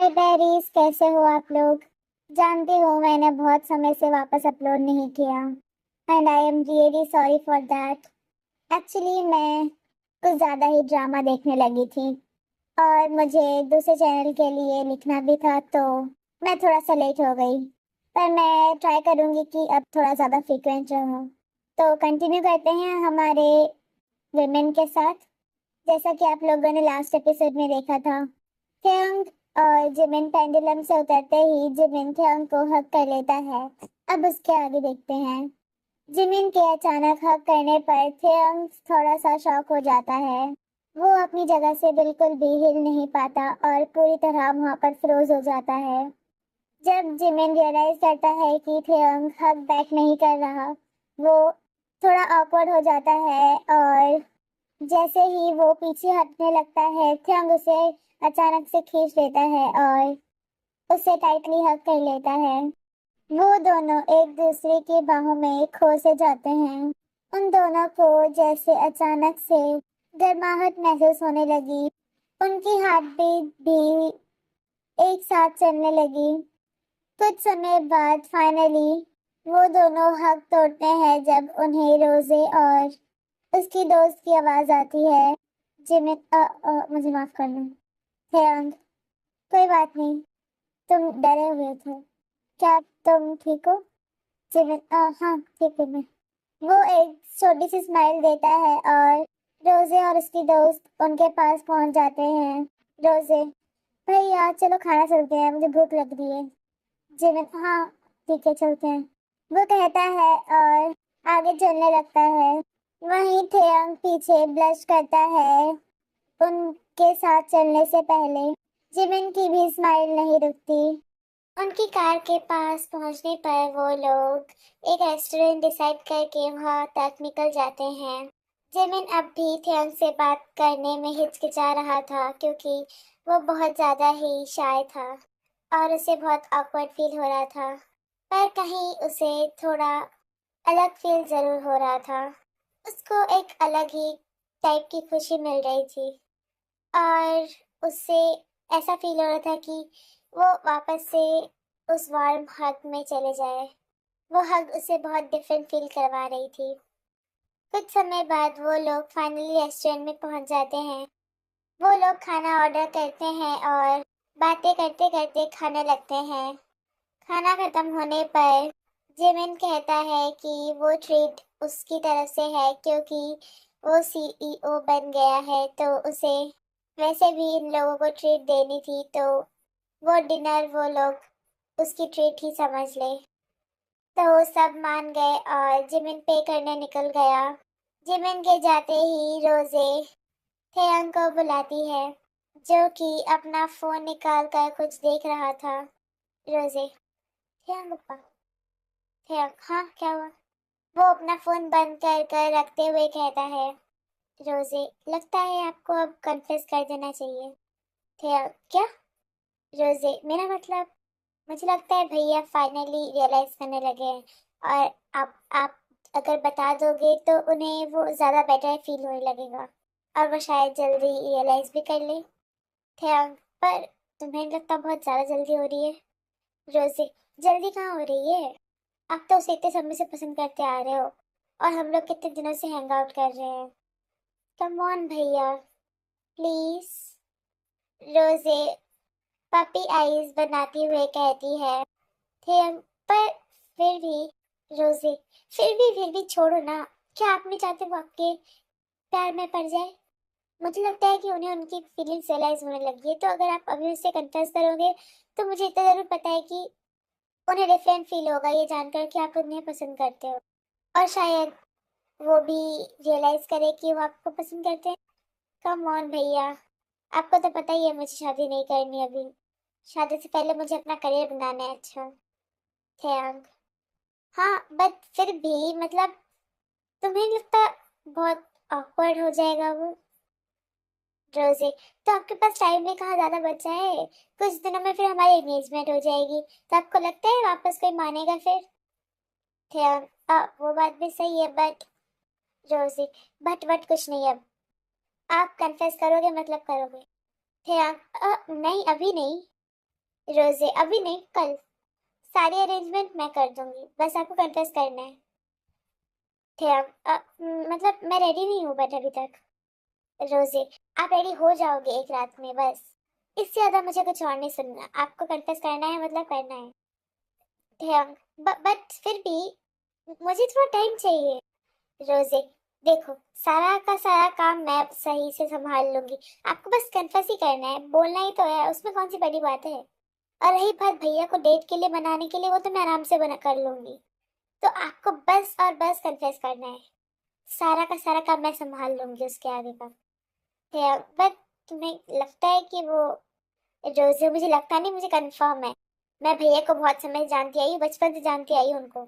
हाय diaries, कैसे हो आप लोग। जानती हो मैंने बहुत समय से वापस अपलोड नहीं किया and I am really sorry for that. Actually मैं कुछ ज़्यादा ही ड्रामा देखने लगी थी और मुझे दूसरे चैनल के लिए लिखना भी था, तो मैं थोड़ा सा लेट हो गई। पर मैं ट्राई करूँगी कि अब थोड़ा ज़्यादा फ्रिक्वेंट रहूँ। तो कंटिन्यू करते हैं हमारे विमेन के साथ। जैसा कि आप लोगों ने लास्ट एपिसोड में देखा था, थेओंग और जिमिन पेंडुलम से उतरते ही जिमिन थेओंग को हक कर लेता है। अब उसके आगे देखते हैं। जिमिन के अचानक हक करने पर थेओंग थोड़ा सा शॉक हो जाता है। वो अपनी जगह से बिल्कुल भी हिल नहीं पाता और पूरी तरह वहां पर फ्रोज हो जाता है। जब जिमिन रियलाइज करता है कि थेओंग हक बैक नहीं कर रहा, वो थोड़ा ऑकवर्ड हो जाता है और जैसे ही वो पीछे हटने लगता है, थ्यंग उसे अचानक से खींच लेता है और उसे टाइटली हग कर लेता है। वो दोनों एक दूसरे की बाहों में खो से जाते हैं। उन दोनों को जैसे अचानक से गर्माहट महसूस होने लगी। उनकी हार्ट बीट भी एक साथ चलने लगी। कुछ समय बाद फाइनली वो दोनों हग तोड़ते हैं जब उन्हें रोजे और उसकी दोस्त की आवाज आती है। जिमिन मुझे माफ करना। थैंक। कोई बात नहीं, तुम डरे हुए थे। क्या तुम ठीक हो? जिमिन हाँ ठीक हूँ मैं। वो एक छोटी सी स्माइल देता है और रोजे और उसकी दोस्त उनके पास पहुंच जाते हैं। रोजे, भैया चलो खाना चलते हैं, मुझे भूख लग रही है। जिमिन, हाँ ठीक है चलते हैं, वो कहता है और आगे चलने लगता है। वहीं थेयंग पीछे ब्लश करता है। उनके साथ चलने से पहले जिमिन की भी स्माइल नहीं रुकती। उनकी कार के पास पहुंचने पर वो लोग एक रेस्टोरेंट डिसाइड करके वहां तक निकल जाते हैं। जिमिन अब भी थेयंग से बात करने में हिचकिचा रहा था क्योंकि वो बहुत ज्यादा ही शाय था और उसे बहुत awkward फील हो रहा था। पर कहीं उसे थोड़ा अलग फील जरूर हो रहा था। उसको एक अलग ही टाइप की खुशी मिल रही थी और उससे ऐसा फील हो रहा था कि वो वापस से उस वार्म हग में चले जाए। वो हग उसे बहुत डिफरेंट फील करवा रही थी। कुछ समय बाद वो लोग फाइनली रेस्टोरेंट में पहुंच जाते हैं। वो लोग खाना ऑर्डर करते हैं और बातें करते करते खाने लगते हैं। खाना खत्म होने पर जिमिन कहता है कि वो ट्रीट उसकी तरफ से है क्योंकि वो सीईओ बन गया है, तो उसे वैसे भी इन लोगों को ट्रीट देनी थी, तो वो डिनर वो लोग उसकी ट्रीट ही समझ ले। तो सब मान गए और जिमिन पे करने निकल गया। जिमिन के जाते ही रोजे थेयंग को बुलाती है, जो कि अपना फोन निकाल कर कुछ देख रहा था। रोजे, थेयंग पप्पा। थेयंग, हाँ क्या हुआ? वो अपना फोन बंद कर कर रखते हुए कहता है। रोजे, लगता है आपको अब कन्फेस कर देना चाहिए। थेयंग, क्या? रोजे, मेरा मतलब, मुझे लगता है भैया फाइनली रियलाइज करने लगे हैं और आप अगर बता दोगे तो उन्हें वो ज़्यादा बेटर फील होने लगेगा और वो शायद जल्दी रियलाइज भी कर ले। थैंक, पर तुम्हें लगता बहुत ज़्यादा जल्दी हो रही है। रोजी, जल्दी कहाँ हो रही है? आप तो उसे इतने समय से पसंद करते आ रहे हो और हम लोग कितने दिनों से हैंग आउट कर रहे हैं। कम ऑन भैया, प्लीज। रोजे पपी आईज बनाती हुए कहती है। थेम, पर फिर भी। रोजे, फिर भी छोड़ो ना। क्या आप नहीं चाहते वो आपके प्यार में पड़ जाए? मुझे लगता है कि उन्हें उनकी फीलिंग्स रियलाइज होने लगी है, तो अगर आप अभी उससे कन्फेस करोगे तो मुझे इतना जरूर पता है कि उन्हें डिफरेंट फील होगा ये जानकर कि आप उन्हें पसंद करते हो, और शायद वो भी रियलाइज करे कि वो आपको पसंद करते हैं। कम ऑन भैया, आपको तो पता ही है मुझे शादी नहीं करनी अभी। शादी से पहले मुझे अपना करियर बनाना है। अच्छा, थैंक। हाँ बट फिर भी मतलब, तुम्हें नहीं लगता बहुत awkward हो जाएगा वो? रोजे, तो आपके पास टाइम भी कहाँ ज्यादा बचा है। कुछ दिनों में फिर हमारी एंगेजमेंट हो जाएगी, तो आपको लगता है वापस कोई मानेगा फिर? वो बात भी सही है बट। रोजे, बट कुछ नहीं अब। आप कन्फेस करोगे मतलब करोगे? नहीं अभी नहीं। रोजे अभी नहीं, कल सारी अरेंजमेंट मैं कर दूंगी, बस आपको कन्फेस करना है। मतलब मैं रेडी नहीं हूँ बट अभी तक। रोजे आप रेडी हो जाओगे एक रात में बस, इससे ज्यादा मुझे कुछ और नहीं सुनना। आपको कन्फेस करना है मतलब करना है। बट फिर भी मुझे थोड़ा टाइम चाहिए। रोजे देखो, सारा का सारा काम मैं सही से संभाल लूंगी, आपको बस कन्फेस ही करना है, बोलना ही तो है, उसमें कौन सी बड़ी बात है। और रही बात भैया को डेट के लिए मनाने के लिए, वो तो मैं आराम से बना कर लूंगी। तो आपको बस और बस कन्फेस करना है, सारा का सारा काम मैं संभाल लूंगी उसके आगे का। बट तुम्हें लगता है कि वो रोजे, मुझे लगता नहीं, मुझे कंफर्म है। मैं भैया को बहुत समय से जानती आई हूँ, बचपन से जानती आई हूँ उनको।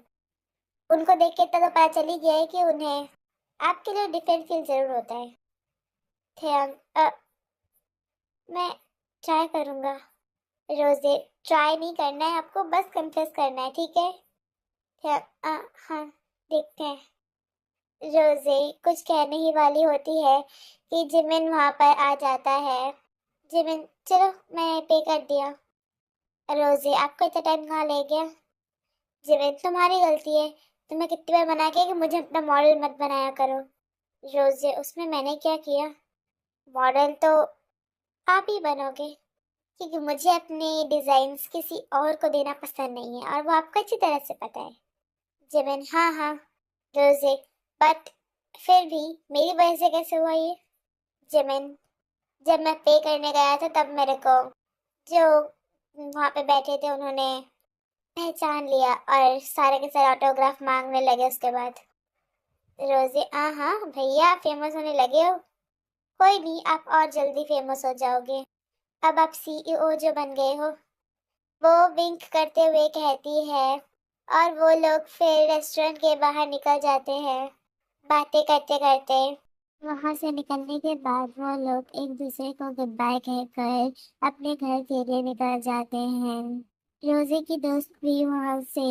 उनको देख के इतना तो पता चल ही गया है कि उन्हें आपके लिए डिफरेंट फील जरूर होता है। मैं ट्राई करूंगा। रोजे ट्राई नहीं करना है आपको, बस कन्फेस करना है, ठीक है? हाँ, देखते हैं। रोजे कुछ कहने ही वाली होती है कि जिमिन वहां पर आ जाता है। जिमिन, चलो मैं पे कर दिया। रोजे आपको इतना टाइम कहाँ ले गया? जिमिन तुम्हारी गलती है, तुम्हें कितनी बार मना किया कि मुझे अपना मॉडल मत बनाया करो। रोजे उसमें मैंने क्या किया? मॉडल तो आप ही बनोगे, क्योंकि मुझे अपने डिजाइन्स किसी और को देना पसंद नहीं है, और वो आपको अच्छी तरह से पता है। जिमिन हाँ हाँ। रोजे बट फिर भी मेरी वजह से कैसे हुआ ये? जिमिन जब मैं पे करने गया था तब मेरे को जो वहां पे बैठे थे उन्होंने पहचान लिया और सारे के सारे ऑटोग्राफ मांगने लगे उसके बाद। रोजे हाँ हाँ भैया, फेमस होने लगे हो। कोई नहीं, आप और जल्दी फेमस हो जाओगे, अब आप सीईओ जो बन गए हो। वो विंक करते हुए कहती है, और वो लोग फिर रेस्टोरेंट के बाहर निकल जाते हैं बातें करते करते। वहां से निकलने के बाद वो लोग एक दूसरे को गुड बाय कहकर अपने घर के लिए निकल जाते हैं। रोजी की दोस्त भी वहां से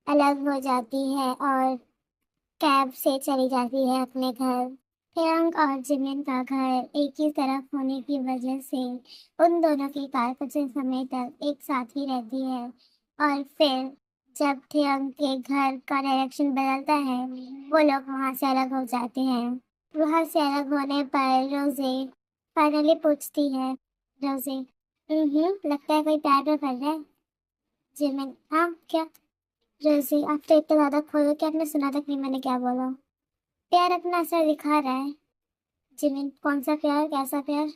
अलग हो जाती है और कैब से चली जाती है अपने घर। प्रियंक और जिमिन का घर एक ही तरफ होने की वजह से उन दोनों की कार कुछ समय तक एक साथ ही रहती है, और फिर जब प्रियंक के घर का डायरेक्शन बदलता है, वो लोग वहां से अलग हो जाते हैं। वहां से अलग होने पर रोजे फाइनली पूछती है। रोजे लगता है कोई प्यार में पड़ रहा है। जिमिन हाँ क्या? रोजे आप तो इतना ज्यादा खोए हो कि आपने सुना तक नहीं मैंने क्या बोला। प्यार अपना असर दिखा रहा है। जिमिन कौन सा प्यार, कैसा प्यार?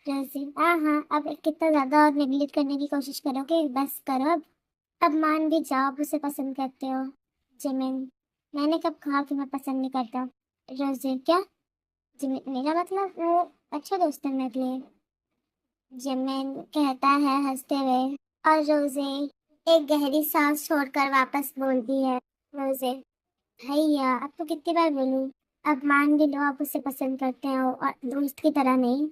रोजी हाँ हाँ, अब कितना ज्यादा और नेगलेक्ट करने की कोशिश करोगे, बस करो अब मान भी जाओ आप उसे पसंद करते हो। जिमिन मैंने कब कहा कि मैं पसंद नहीं करता? रोजी क्या? जिमिन मेरा मतलब वो अच्छा दोस्त है मेरे लिए, जिमिन कहता है हंसते हुए। और रोजे एक गहरी सांस छोड़कर वापस बोलती है। रोजे भैया अब तो कितनी बार बोलूं, अब मान भी लो आप उसे पसंद करते हो, और दोस्त की तरह नहीं।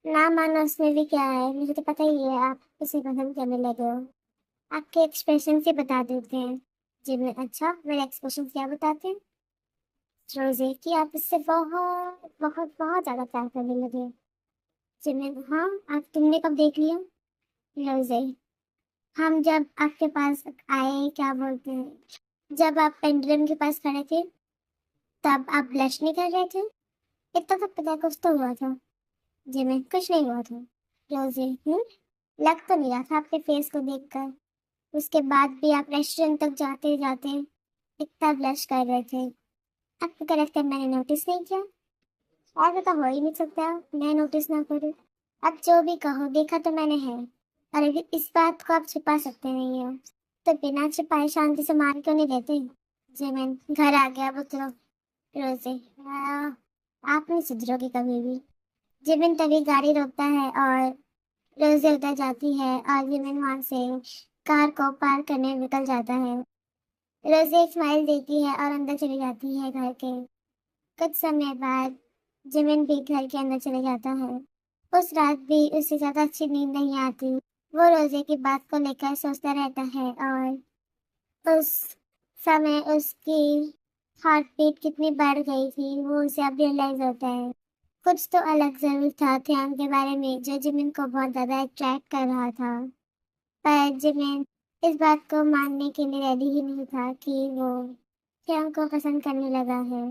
ना मानो उसमें भी क्या है, मुझे तो पता ही है आप उसे पसंद करने लगे हो, आपके एक्सप्रेशन से बता देते हैं। जिमिन अच्छा, मेरे एक्सप्रेशन क्या बताते हैं? रोजे कि आप इससे बहुत बहुत बहुत ज्यादा प्यार करने लगे। जिमिन हाँ, आप तुमने कब देख लिया? रोजे हम जब आपके पास आए, क्या बोलते हैं, जब आप पेंडुलम के पास खड़े थे तब आप ब्लश नहीं कर रहे थे, इतना तो पता है कुछ तो हुआ था। जिमिन कुछ नहीं हुआ था। रोजे लग तो नहीं रहा था आपके फेस को देखकर, उसके बाद भी आप रेस्टोरेंट तक जाते जाते इतना ब्लश कर रहे थे। आपको क्या लगता है मैंने नोटिस नहीं किया? ऐसा तो हो ही नहीं सकता मैं नोटिस ना करूँ। अब जो भी कहो, देखा तो मैंने है, और अभी इस बात को आप छिपा सकते नहीं हो, तो बिना छिपाए शांति से मान क्यों नहीं देते? जिमिन घर आ गया वो तो। रोजे आप नहीं सुधरोगी कभी भी। जिमिन तभी गाड़ी रोकता है और रोजे उतर जाती है, और जिमिन वहां से कार को पार करने निकल जाता है। रोजे एक स्माइल देती है और अंदर चली जाती है घर के। कुछ समय बाद जिमिन भी घर के अंदर चले जाता है। उस रात भी उसे ज्यादा अच्छी नींद नहीं आती। वो रोजे की बात को लेकर सोचता रहता है, और उस समय उसकी हार्ट बीट कितनी बढ़ गई थी वो उसे अब रियलाइज होता है। कुछ तो अलग जरूर था ध्यान के बारे में जो जिमिन को बहुत ज्यादा अट्रैक्ट कर रहा था। पर जिमिन इस बात को मानने के लिए रेडी ही नहीं था कि वो थियांग को पसंद करने लगा है।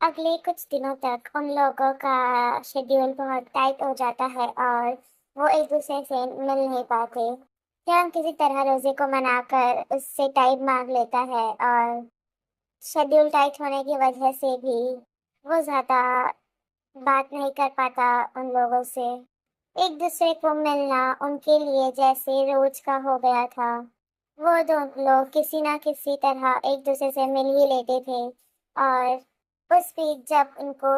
अगले कुछ दिनों तक उन लोगों का शेड्यूल बहुत टाइट हो जाता है और वो एक दूसरे से मिल नहीं पाते। थियांग किसी तरह रोजे को मनाकर उससे टाइम मांग लेता है और शेड्यूल टाइट होने की वजह से भी वो ज़्यादा बात नहीं कर पाता उन लोगों से। एक दूसरे को मिलना उनके लिए जैसे रोज का हो गया था। वो दोनों लोग किसी ना किसी तरह एक दूसरे से मिल ही लेते थे और उस वीक जब उनको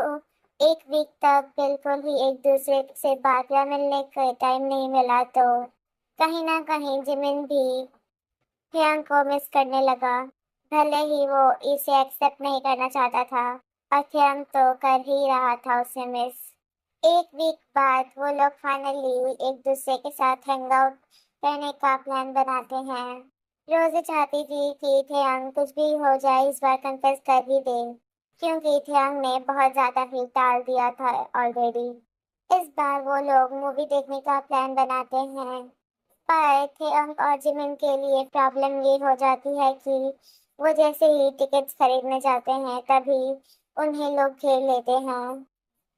एक वीक तक बिल्कुल ही एक दूसरे से बात या मिलने का टाइम नहीं मिला तो कहीं ना कहीं जिमिन भी थियांग को मिस करने लगा। भले ही वो इसे एक्सेप्ट नहीं करना चाहता था और थियांग तो कर ही रहा था उसे मिस। एक वीक बाद वो लोग फाइनली एक दूसरे के साथ हैंग आउट करने का प्लान बनाते हैं। रोज़ी चाहती थी कि थियांग कुछ भी हो जाए इस बार कन्फेस कर ही दे, क्योंकि थियांग ने बहुत ज़्यादा ही टाल दिया था ऑलरेडी। इस बार वो लोग मूवी देखने का प्लान बनाते हैं, पर थियांग और जिमिन के लिए प्रॉब्लम ये हो जाती है कि वो जैसे ही टिकट्स खरीदने जाते हैं तभी उन्हें लोग घेर लेते हैं।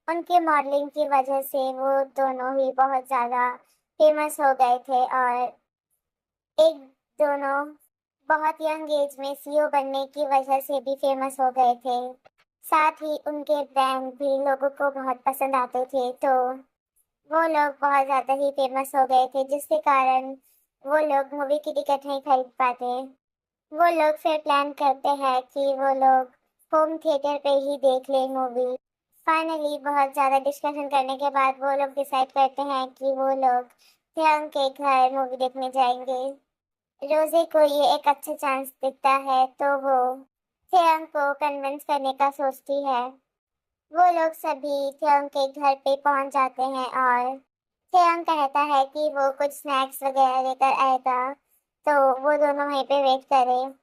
उनके मॉडलिंग की वजह से वो दोनों ही बहुत ज़्यादा फेमस हो गए थे और एक दोनों बहुत यंग एज में सीईओ बनने की वजह से भी फेमस हो गए थे। साथ ही उनके ब्रांड भी लोगों को बहुत पसंद आते थे, तो वो लोग बहुत ज़्यादा ही फेमस हो गए थे जिसके कारण वो लोग मूवी की टिकट नहीं खरीद पाते। वो लोग फिर प्लान करते हैं कि वो लोग होम थिएटर पे ही देख लें मूवी। फाइनली बहुत ज़्यादा डिस्कशन करने के बाद वो लोग डिसाइड करते हैं कि वो लोग थियांग के घर मूवी देखने जाएंगे। रोज़े को ये एक अच्छा चांस दिखता है तो वो थियांग को कन्विंस करने का सोचती है। वो लोग सभी थियांग के घर पे पहुंच जाते हैं और थियांग कहता है कि वो कुछ स्नैक्स वगैरह लेकर आएगा, तो वो दोनों वहीं पे वेट करें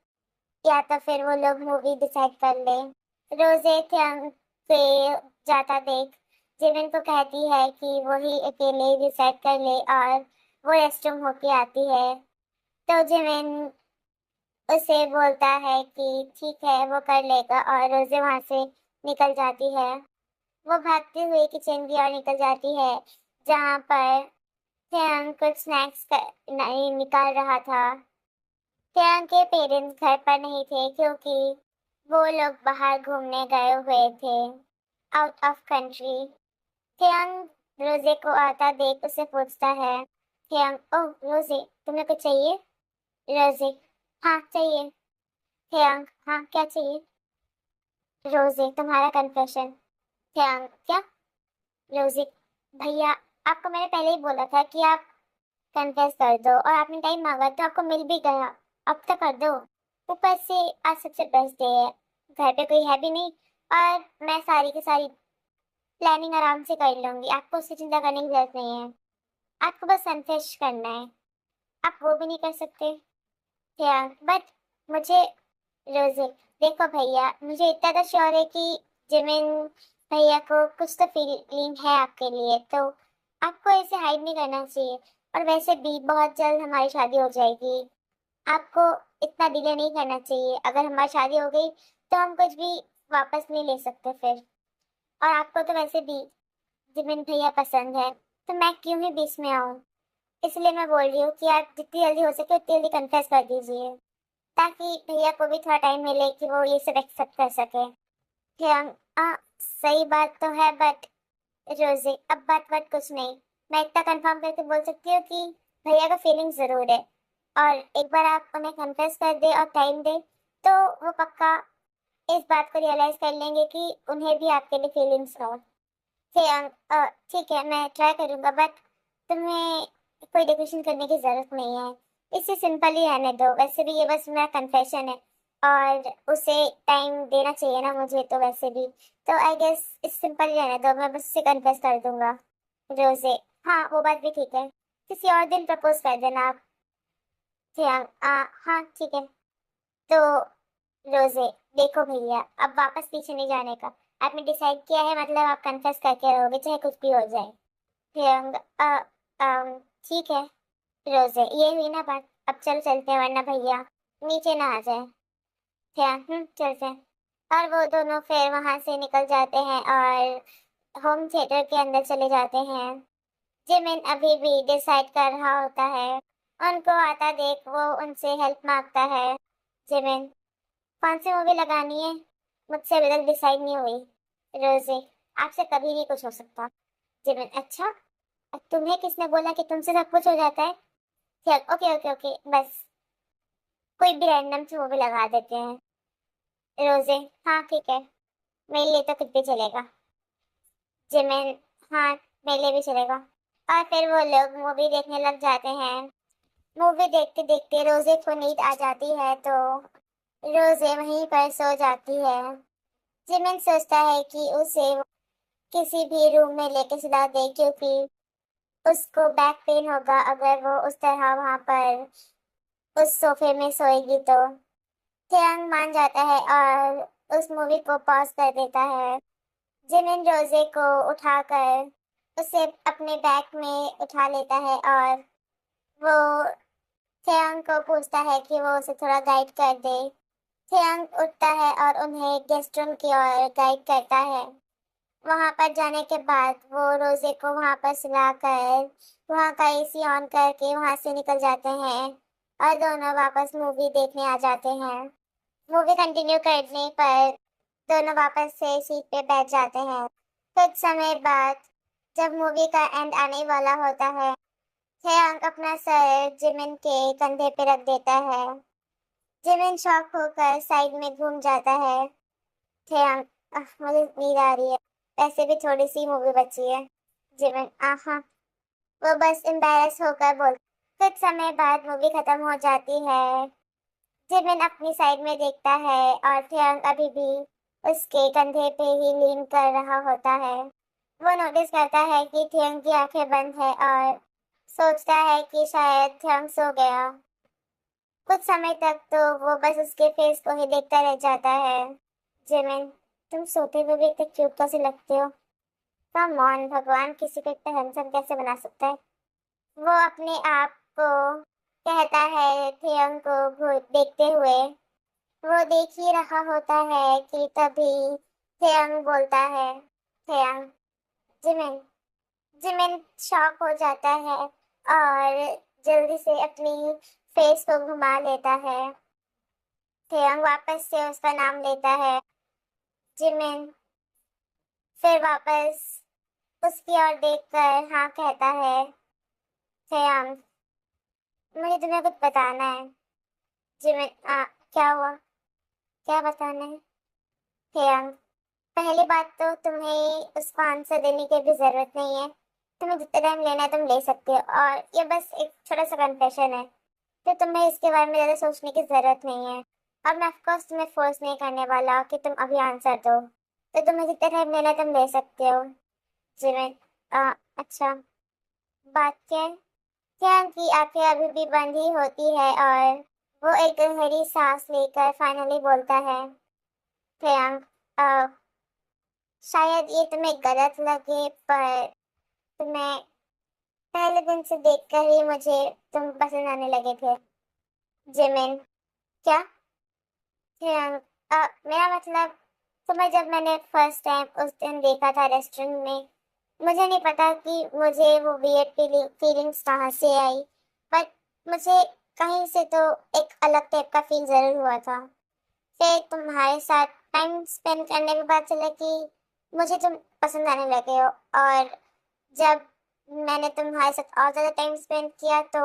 या तो फिर वो लोग मूवी डिसाइड कर ले। रोजे थियांग पे जाता देख जिमिन को कहती है कि वो ही अकेले डिसाइड कर ले और वो रेस्टरूम होके आती है। तो जिमिन उसे बोलता है कि ठीक है वो कर लेगा और रोजे वहां से निकल जाती है। वो भागते हुए किचन की ओर निकल जाती है जहाँ पर थियांग कुछ स्नैक्स नहीं निकाल रहा था। थियांग के पेरेंट्स घर पर नहीं थे क्योंकि वो लोग बाहर घूमने गए हुए थे, आउट ऑफ कंट्री। थियांग रोजे को आता देख उसे पूछता है। थियांग, ओह रोजे, तुम्हें कुछ चाहिए? रोजे, हाँ चाहिए। थियांग, हाँ क्या चाहिए? रोजे, तुम्हारा कन्फेशन। थियांग, क्या? रोजे, भैया आपको मैंने पहले ही बोला था कि आप कन्फेस कर दो और आपने टाइम मांगा तो आपको मिल भी गया। अब तो कर दो। ऊपर से आज सबसे बेस्ट डे है, घर पे कोई है भी नहीं और मैं सारी की सारी प्लानिंग आराम से कर लूंगी, आपको उसकी चिंता करने की जरूरत नहीं है। आपको बस कन्फेस करना है, आप वो भी नहीं कर सकते। क्या? बट मुझे रोजे, देखो भैया मुझे इतना तो श्योर है कि जिमिन भैया को कुछ तो फीलिंग है आपके लिए, तो आपको ऐसे हाइड नहीं करना चाहिए। और वैसे भी बहुत जल्द हमारी शादी हो जाएगी, आपको इतना डिले नहीं करना चाहिए। अगर हमारी शादी हो गई तो हम कुछ भी वापस नहीं ले सकते फिर। और आपको तो वैसे भी जिमिन भैया पसंद है, तो मैं क्यों ही बीच में आऊँ। इसलिए मैं बोल रही हूँ कि आप जितनी जल्दी हो सके उतनी जल्दी कन्फेस कर दीजिए, ताकि भैया को भी थोड़ा टाइम मिले कि वो ये सब एक्सेप्ट कर सके। ध्यान, सही बात तो है बट रोजे, अब बात बात कुछ नहीं, मैं इतना कंफर्म करके बोल सकती हूँ कि भैया का फीलिंग जरूर है। और एक बार आप उन्हें कन्फेस कर दे और टाइम दे तो वो पक्का इस बात को रियलाइज कर लेंगे कि उन्हें भी आपके लिए फीलिंग्स हो। ठीक है मैं ट्राई करूंगा बट तुम्हें कोई डेकोरेशन करने की जरूरत नहीं है, इसे सिंपल ही रहने दो। वैसे भी ये बस मेरा कन्फेशन है और उसे टाइम देना चाहिए ना मुझे, तो वैसे भी तो आई गेस इस सिंपल ही रहने दो, मैं बस उसे कन्फेस कर दूंगा। रोजे, हाँ वो बात भी ठीक है, किसी और दिन प्रपोज कर देना आप। हाँ ठीक है। तो रोजे, देखो भैया अब वापस पीछे नहीं जाने का, आपने डिसाइड किया है मतलब आप कन्फेस करके रहोगे चाहे कुछ भी हो जाए। प्रियंक, ठीक है। रोजे, ये हुई ना बात, अब चल चलते हैं वरना भैया नीचे ना आ जाए। क्या? चलते हैं। और वो दोनों फिर वहां से निकल जाते हैं और होम थिएटर के अंदर चले जाते हैं। जिमिन अभी भी डिसाइड कर रहा होता है। उनको आता देख वो उनसे हेल्प मांगता है। जिमिन, कौन सी मूवी लगानी है? मुझसे अभी तक डिसाइड नहीं हुई। रोजे, आपसे कभी नहीं कुछ हो सकता। जिमिन, अच्छा, तुम्हें किसने बोला कि तुमसे सब कुछ हो जाता है? चल, ओके ओके ओके, बस कोई भी रैंडम सी मूवी लगा देते हैं। रोजे, हाँ ठीक है, मेरे लिए तो कुछ भी चलेगा। जिमिन, हाँ मेरे लिए भी चलेगा। और फिर वो लोग मूवी देखने लग जाते हैं। मूवी देखते देखते रोजे को नींद आ जाती है तो रोजे वहीं पर सो जाती है। जिमिन सोचता है कि उसे किसी भी रूम में लेके सुला दे क्योंकि उसको बैक पेन होगा अगर वो उस तरह वहां पर उस सोफे में सोएगी तो। थियांग मान जाता है और उस मूवी को पॉज कर देता है। जिमिन रोजे को उठाकर उसे अपने बैग में उठा लेता है और वो थियांग को पूछता है कि वो उसे थोड़ा गाइड कर दे। थियांग उठता है और उन्हें गेस्ट रूम की ओर गाइड करता है। वहां पर जाने के बाद वो रोजे को वहां पर सुलाकर वहां का एसी ऑन करके वहां से निकल जाते हैं और दोनों वापस मूवी देखने आ जाते हैं। मूवी कंटिन्यू करने पर दोनों वापस से सीट पे बैठ जाते हैं। कुछ समय बाद जब मूवी का एंड आने वाला होता है, थेयांग अपना सर जिमिन के कंधे पे रख देता है। जिमिन शॉक होकर साइड में घूम जाता है। थेयांग, मुझे नींद आ रही है, वैसे भी थोड़ी सी मूवी बची है। जिमिन, आहा, वो बस एम्बैरस होकर बोल। कुछ समय बाद मूवी खत्म हो जाती है। जिमिन अपनी साइड में देखता है और थेयांग अभी भी उसके कंधे पे ही लीन कर रहा होता है। वो नोटिस करता है कि थियंग की आंखें बंद है और सोचता है कि शायद थियंग सो गया। कुछ समय तक तो वो बस उसके फेस को ही देखता रह जाता है। जिमिन, तुम सोते हुए भी इतने क्यूट कैसे लगते हो? कम ऑन, भगवान किसी को इतना हैंडसम कैसे बना सकता है? वो अपने आप को कहता है थियंग को देखते हुए। वो देख ही रहा होता है कि तभी थियंग बोलता है, थियंग। जिमिन, जिमिन शॉक हो जाता है और जल्दी से अपनी फेस को घुमा लेता है। थियंग वापस से उसका नाम लेता है, जिमिन। फिर वापस उसकी ओर देखकर हाँ कहता है, थियंग, मुझे तुम्हें कुछ बताना है। जिमिन, क्या हुआ? क्या बताना है? थियंग, पहली बात तो तुम्हें उसको आंसर देने की भी जरूरत नहीं है। तुम्हें जितना टाइम लेना है तुम ले सकते हो और ये बस एक छोटा सा कन्फेशन है तो तुम्हें इसके बारे में ज़्यादा सोचने की ज़रूरत नहीं है। और मैं ऑफकोर्स तुम्हें फोर्स नहीं करने वाला कि तुम अभी आंसर दो, तो तुम्हें जितना टाइम लेना है तुम ले सकते हो। जिमिन, अच्छा, बात क्या है? क्या कि आंखें अभी भी बंद ही होती है और वो एक गहरी सांस लेकर फाइनली बोलता है, प्रियांक, अ, शायद ये तुम्हें गलत लगे पर तुम्हें पहले दिन से देखकर ही मुझे तुम पसंद आने लगे थे। जिमिन, क्या? प्रियांक, मेरा मतलब तुम्हें जब मैंने फर्स्ट टाइम उस दिन देखा था रेस्टोरेंट में, मुझे नहीं पता कि मुझे वो वियर्ड फीलिंग्स कहाँ से आई, बट मुझे कहीं से तो एक अलग टाइप का फील जरूर हुआ था। फिर तुम्हारे साथ टाइम स्पेंड करने के बाद चला कि मुझे तुम पसंद आने लगे हो और जब मैंने तुम्हारे साथ और ज़्यादा टाइम स्पेंड किया तो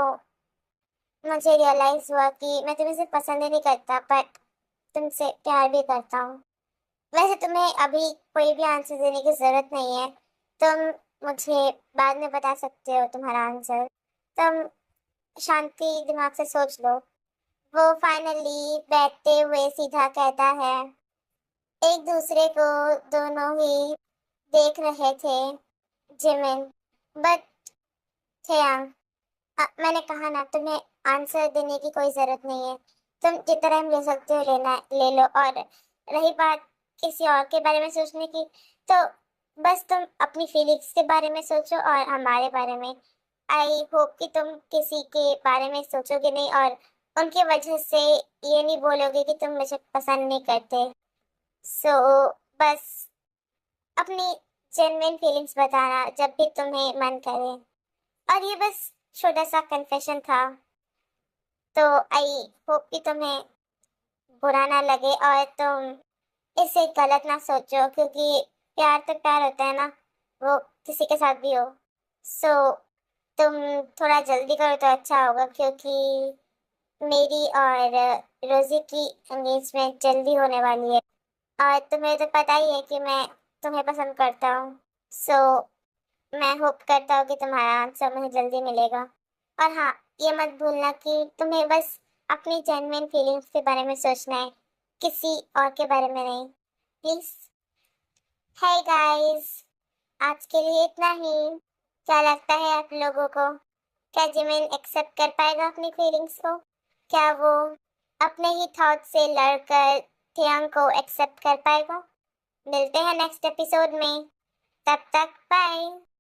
मुझे रियलाइज हुआ कि मैं तुम्हें सिर्फ पसंद ही नहीं करता बट तुमसे प्यार भी करता हूँ। वैसे तुम्हें अभी कोई भी आंसर देने की जरूरत नहीं है। तुम मुझे बाद में बता सकते हो तुम्हारा आंसर। तुम शांति दिमाग से सोच लो। वो फाइनली बैठते हुए सीधा कहता है, एक दूसरे को दोनों ही देख रहे थे, जिमिन, बट थियांग, मैंने कहा ना तुम्हें आंसर देने की कोई जरूरत नहीं है। तुम जितना टाइम ले सकते हो लेना ले लो। और रही बात किसी और के बारे में सोचने की, तो बस तुम अपनी फीलिंग्स के बारे में सोचो और हमारे बारे में। आई होप कि तुम किसी के बारे में सोचोगे नहीं और उनकी वजह से ये नहीं बोलोगे कि तुम मुझे पसंद नहीं करते। सो बस अपनी जेन्युइन फीलिंग्स बताना जब भी तुम्हें मन करे। और ये बस छोटा सा कन्फेशन था, तो आई होप कि तुम्हें बुरा ना लगे और तुम इसे गलत ना सोचो, क्योंकि प्यार तो प्यार होता है ना, वो किसी के साथ भी हो। सो तुम थोड़ा जल्दी करो तो अच्छा होगा, क्योंकि मेरी और रोजी की एंगेजमेंट जल्दी होने वाली है और तुम्हें तो पता ही है कि मैं तुम्हें पसंद करता हूँ। सो मैं होप करता हूँ कि तुम्हारा आंसर मुझे जल्दी मिलेगा। और हाँ, ये मत भूलना कि तुम्हें बस अपनी जेन्युइन फीलिंग्स के बारे में सोचना है, किसी और के बारे में नहीं। प्लीज। हे गाइस, आज के लिए इतना ही। क्या लगता है आप लोगों को, क्या जिमिन एक्सेप्ट कर पाएगा अपनी फीलिंग्स को? क्या वो अपने ही थॉट से लड़कर थियांग को एक्सेप्ट कर पाएगा? मिलते हैं नेक्स्ट एपिसोड में। तब तक बाय।